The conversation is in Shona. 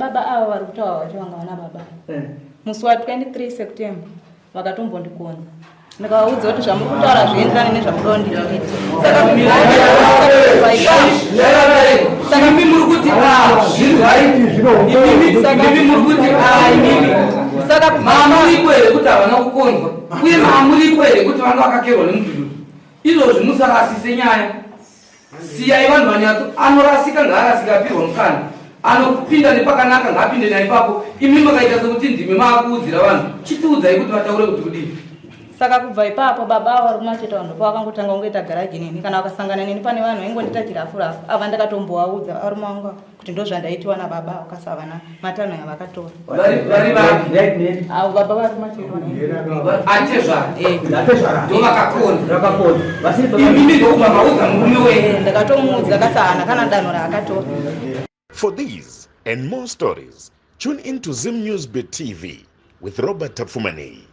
Baba ava vari kutaura kuti vanga vana baba musi wa 23 September vakatombondikonza ndikavaudza kuti zvamuri kutaura zvienderane nezvamunoda ndiite. Saka mimi muri kuti saka mamuri kwere kuti havana kukonzwa uye mamuri kwere kuti vanga vakakerwa nemudududu. Izvozvi musarasise nyaya. Siyai vanhu vanyatso anorasika ngaarasika apirwa mukana. Anopinda nepakanaka ngaapinde naipapo. Imi makaita sekuti ndimi maakuudzira vanhu. Chitiudzai kuti vataure kuti kudini. Saka kubva ipapo baba vari kumacheta vanhu pavakangotanga kungoita garaji neni kana vakasangana neni pane vanhu vaingondita chirafurafu ava ndakatombovaudza ari manga kuti ndozvandaitiwa nababa vakasava matanho yavakatora. Avo baba vari kumacheta Tezvara ndovakakonza. Imi ndokubva maudza murume wenyu. Ndakatomuudza kasahana kana danho raakatora. For these and more stories, tune in to Zim News Bet TV with Robert Tapfumani.